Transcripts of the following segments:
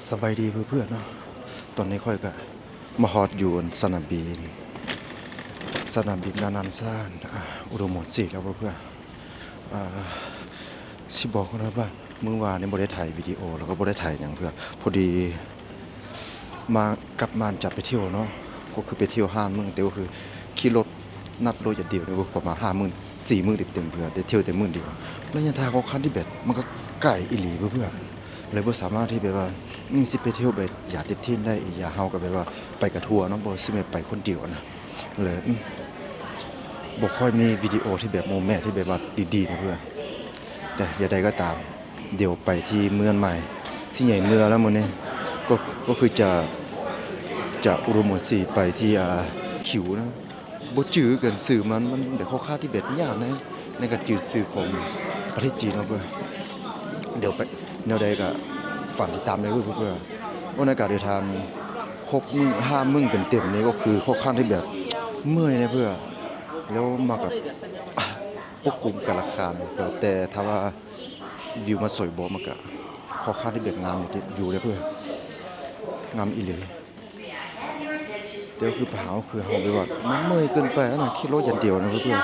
สบายดีเพื่อนๆเนาะตอนนี้ค่อยก็มาฮอดอยู่สนามบินนานันซานอุดมหมดสิแล้วเพื่อนๆสิบอกนะว่าเมื่อวานนี้บ่ได้ถ่ายวิดีโอแล้วก็บ่ได้ถ่ายอย่างเพื่อนพอดีมากลับมาจะไปเที่ยวเนาะก็คือไปเที่ยว5 มื้อแต่ก็คือขี่รถนัดรถอย่างเดียวเนี่ยประมาณ5 มื้อ4 มื้อเต็มๆเพื่อนได้เที่ยวแต่มื้อเดียวระยะทางของคันที่แบบมันก็ไกลอีหลีเพื่อนเลยบ่สามารถที่แบบว่าสิไปเที่ยวแบบอย่าติดที่ได้อีกอย่าเฮาก็แบบว่าไปกับทัวร์เนาะบ่สิแม่ไปคนเดียวนะเลยบ่ค่อยมีวิดีโอที่แบบโมเมนต์ที่แบบว่าดีๆนะเพื่อนแต่อย่างใดก็ตามเดี๋ยวไปที่เมืองใหม่สิใหญ่เมืองแล้วมื้อนี้ก็คือจะอุดมหมดสิไปที่ขิวนะบ่จื้อกันสื่อมันแบบค่อนข้างที่แบบยากนะในการจื้อสื่อของประเทศจีนเนาะเพื่อนเดี๋ยวไปแนวใดก็ฝากติดตามได้เพื่อนว่าในการเดินทางครบมื้อ5 มื้อเต็มๆนี้ก็คือค่อนข้างที่แบบเมื่อยนะเพื่อนแล้วมากับควบคุมกับราคาเพื่อนแต่ถ้าว่าวิวมาสวยบ่มันก็ค่อนข้างที่แบบงามอยู่เลยเพื่อนงามอีหลีเดี๋ยวคือปัญหาคือเฮาไปว่ามันเมื่อยเกินไปนะขี่รถอย่างเดียวนะเพื่อน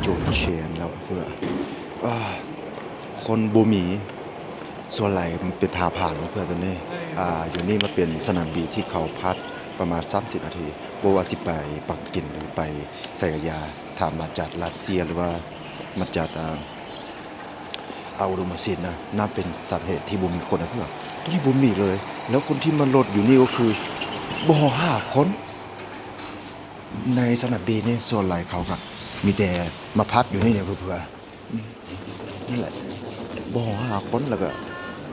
โจนเชียนแล้วเพื่อคนบ่มีส่วนไหลมันเป็นทางผ่านเพื่อนตัวนี้อยู่นี่มาเป็นสนามบินที่เขาพัดประมาณ30 นาทีบ่ว่าสิไปปักกิ่งหรือไปไซกายาถามมาจากรัสเซียหรือว่ามาจากอุดมศิลป์นะน่าเป็นสาเหตุที่บ่มีคนนะเพื่อนตัวนี้บ่มีเลยแล้วคนที่มาลดอยู่นี่ก็คือบ่5 คนในสนามบินนี่ส่วนไหลเขาก็มีแต่มาพักอยู่นี่เนี่ยเพื่อนนั่นแหละบ่5 คนแล้วก็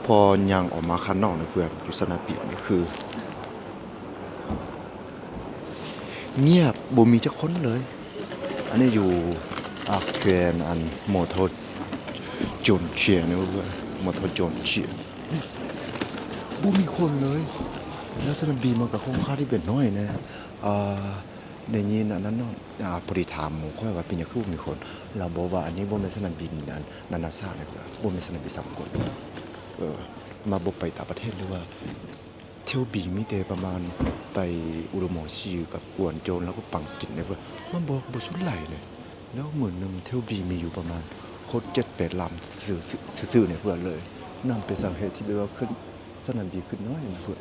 พอยังออกมาข้างนอกเนี่ยเพื่อนอยู่สนามบินนี่คือเงียบบ่มีจักคนเลยอันนี้อยู่แคว้นโมโทจนเชียนะเพื่อนโมโทจนเชียบ่มีคนเลยแล้วสนามบินมันก็ค่อนข้างที่เป็นน้อยนะในยินอันนั้นเนาะพอดีถามหมู่ค่อยว่าเป็นหยังคือบ่มีคนเราบอกว่าอันนี้บ่แม่นสนามบินนานาชาตินะเพื่อนบ่แม่นสนามบินสากลมาบ่ไปต่างประเทศหรือว่าเที่ยวบินมีแต่ประมาณไปอุดมหมอชีกับกวนโจนแล้วก็ปังกินเนี่ยเพื่อนมันบ่สุดไหลเลยแล้วหมื่นนึงเที่ยวบินมีอยู่ประมาณคน7-8 ลำซื่อๆเนี่ยเพื่อนเลยนั่นเป็นสาเหตุที่แบบว่าขึ้นสนามบินขึ้นน้อยนะเพื่อน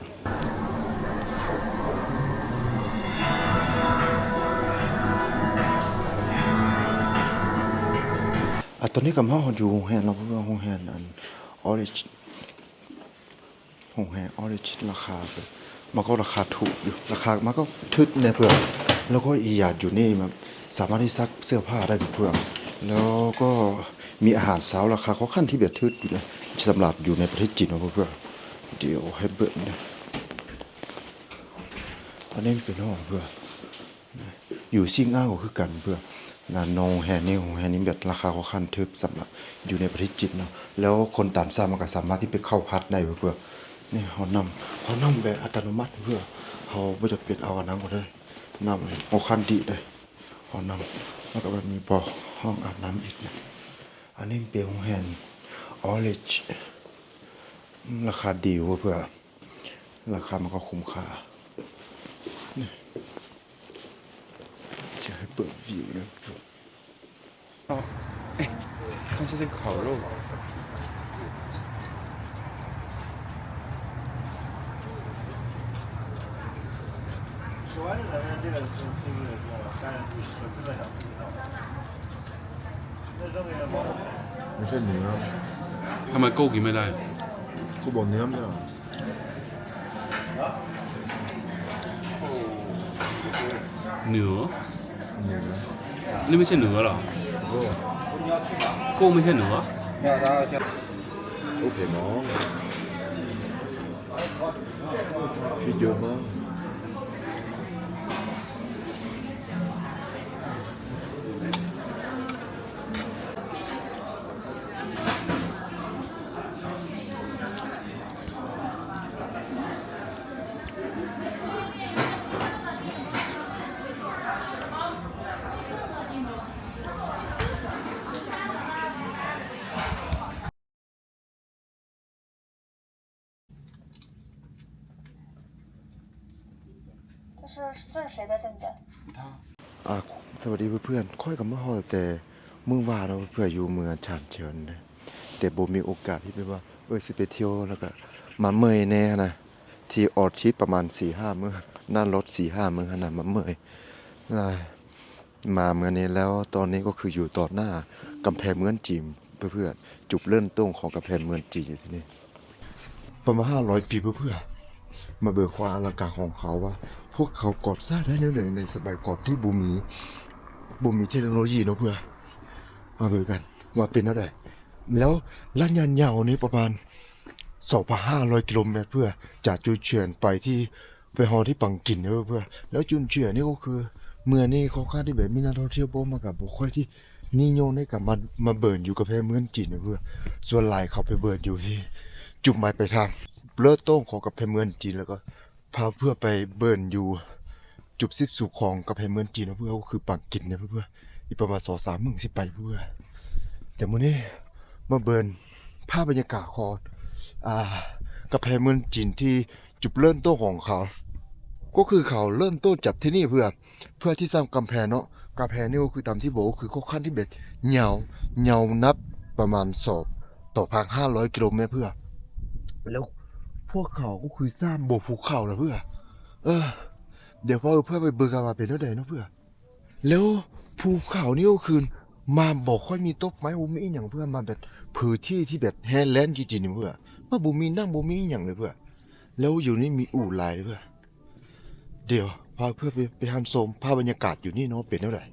ตอนนี้ก็มาอยู่โรงแรมเราเพื่อนโรงแรมออริจิโรงแรมออริจิราคามันก็ราคาถูกอยู่ราคามันก็ทึดเนี่ยเพื่อนแล้วก็อีกอย่างอยู่นี่มันสามารถที่ซักเสื้อผ้าได้เพื่อนแล้วก็มีอาหารเช้าราคาค่อนข้างที่แบบทึดอยู่นะสำหรับอยู่ในประเทศจีนนะเพื่อนเดี๋ยวให้เบิ่งนะอันนี้เป็นห้องเพื่อนอยู่ซิ่งอ้าวก็คือกันเพื่อนโรงแรมนี้แบบราคาค่อนข้างทึบสำหรับอยู่ในประเทศจีนเนาะแล้วคนต่างชาติมันก็สามารถที่ไปเข้าพักได้เพื่อนี่เขานำแบบอัตโนมัติเพื่อเขาไม่จะเปลี่ยนเอาอันนั้นก็ได้นำเอาคันดีได้เขานำแล้วก็แบบมีบ่อห้องอาบน้ำอีกนะอันนี้เป็นโรงแรมออริจิราคาดีเพื่อราคามันก็คุ้มค่าจะให้เปิดวิวนะ看这是烤肉。10万人这个是当然是资本上自己弄。那这个ไม่ใช่เนื้อทำไมโก้กินไม่ได้กูบอกเนื้อไม่ได้เนื้อนี่ไม่ใช่เนื้อหรอโก้ไม่ใช่เนื้อโอเคน้องคิดเยอะมาก这是谁的证件？อ่าสวัสดีเพื่อนๆค่อยกับมาฮอดแต่เมื่อวานเราเพื่ออยู่เมืองฉานเชิญนะแต่บ่มีโอกาสที่ไปว่าสิไปเที่ยวแล้วก็มาเมยแน่นะที่ออดทริปประมาณ 4-5 มื้อนั่นรถ 4-5 มื้อขนาดมาเมยอ่ามาเมื่อนี้แล้วตอนนี้ก็คืออยู่ต่อหน้ากำแพงเมืองจีนเพื่อนๆจุดเริ่มต้นของกำแพงเมืองจีนอยู่ที่นี่ประมาณ500 ปีเพื่อนๆมาเบิกความอลังการของเขาว่า พวกเขาก่อสร้างได้ในสมัยก่อนที่บ่มีเทคโนโลยีเนาะเพื่อนมาเบิกกันว่าเป็นเท่าใดแล้วลันยันยาวนี้ประมาณ 2,500 กิโลเมตรเพื่อจากจุนเฉียนไปฮอที่ปังกินเพื่อแล้วจุนเฉียนนี่ก็คือเมืองนี่เขาคาดที่แบบมีนักท่องเที่ยวบ่มากับบ่ค่อยที่นิยมในกับมาเบิร์นอยู่กับแพเมืองจีนเพื่อส่วนหลายเขาไปเบิร์นอยู่ที่จุดหมายปลายทางเริ่มต้นของกับแพเมืองจีนแล้วก็พาเพื่อไปเบิร์นอยู่จุดสิ้นสุดของกับแพเมืองจีนเพื่อก็คือปังกินเพื่ออีกประมาณ 2-3 มื้อสิไปเพื่อแต่มื้อนี้มาเบิร์นภาพบรรยากาศของกำแพงเมืองจีนที่จุดเริ่มต้นของเขาก็คือเขาเริ่มต้นจากที่นี่เพื่อที่สร้างกำแพงเนาะกำแพงนี่ก็คือตามที่บอกก็คือค่อนข้างที่เบ็ดยาวนับประมาณต่อ1,500 กิโลเมตรเพื่อแล้วพวกเขาก็คือสร้างโบกภูเขานะเพื่อเดี๋ยวพอเพื่อไปเบิกกันมาเป็นเท่าใดเนาะเพื่อแล้วภูเขานี่ก็คือมาบอกค่อยมีต้นไม้บ่มีอีหยังเพื่อมาแบบพื้นที่ที่แบบแฮแลนด์จริงๆเพื่อมาบ่มีนั่งบ่มีอีหยังเลยเพื่อแล้วอยู่นี่มีอู่หลายเลยเพื่อเดี๋ยวพาเพื่อไปทำชมภาพบรรยากาศอยู่นี่เนาะเป็นเท่าไหร่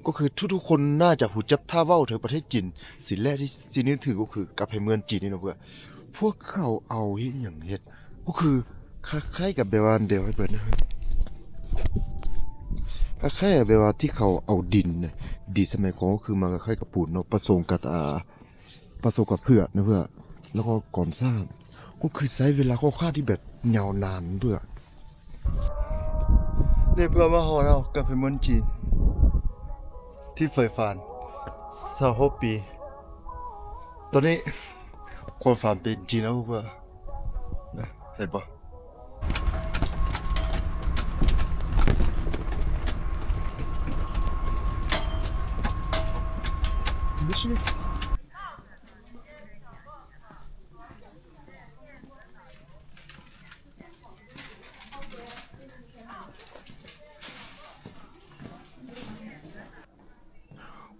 ก็คือทุกๆคนน่าจะหูจับท่าเว้าถึงประเทศจีนสิ่งแรกที่สิ่งนี้ถือก็คือกาแฟเมืองจีนนี่เนาะเพื่อพวกเขาเอาเฮ็ดหยังเฮ็ดก็คือคล้ายๆกับแบบว่าเดี๋ยวให้เปิดนะครับคล้ายๆแบบว่าที่เขาเอาดินสมัยก่อนก็คือมันคล้ายกับปูนเนาะผสมกับเผือกนะเพื่อแล้วก็ก่อนสร้างก็คือใช้เวลาค่อนข้างที่แบบยาวนานเพื่อเนี่ยเพื่อมาฮอเรากับเมืองจีนที่เฟยฟาน26 ปีตอนนี้คนฟานเป็นจีนแล้วเพื่อนะเห็นปะไม่ใช่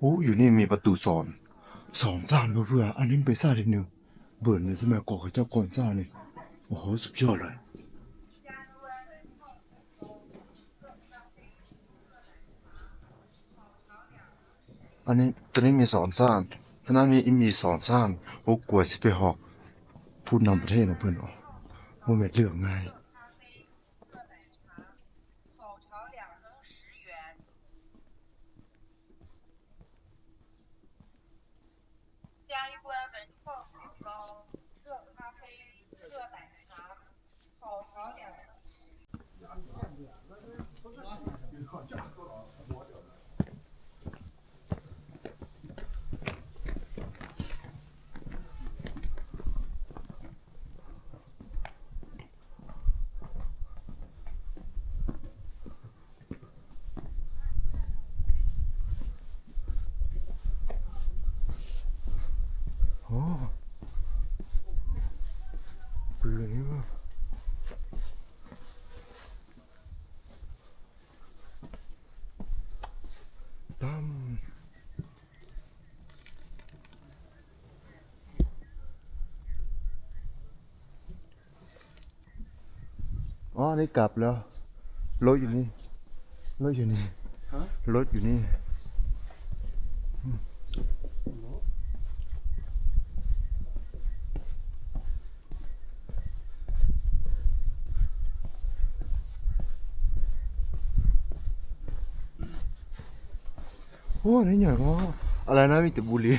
โอ้อยู่นี่มีประตูสองสร้างเพื่ออันนี้เป็นสร้างที่หนึ่งเบิร์นในสมัยก่อนเขาเจ้าก่อนสร้างเลยโอ้โหสุดยอดเลยอันนี้ตอนนี้มี2 สร้างท่านั้นมี2 สร้างโอ้กลัวสิไปหอกพูดนำประเทศนะเพื่อนอ๋อมันไม่เรื่องง่าย加一杯文创雪糕、热咖啡、热奶茶，炒条2โอ้เบื่อนี่ว่ะตั้มอ๋อนี่กลับแล้วรถอยู่นี่รถอยู่นี่รถอยู่นี่โอ้นี่ใหญ่มากอะไรนะมีแต่บุหรี่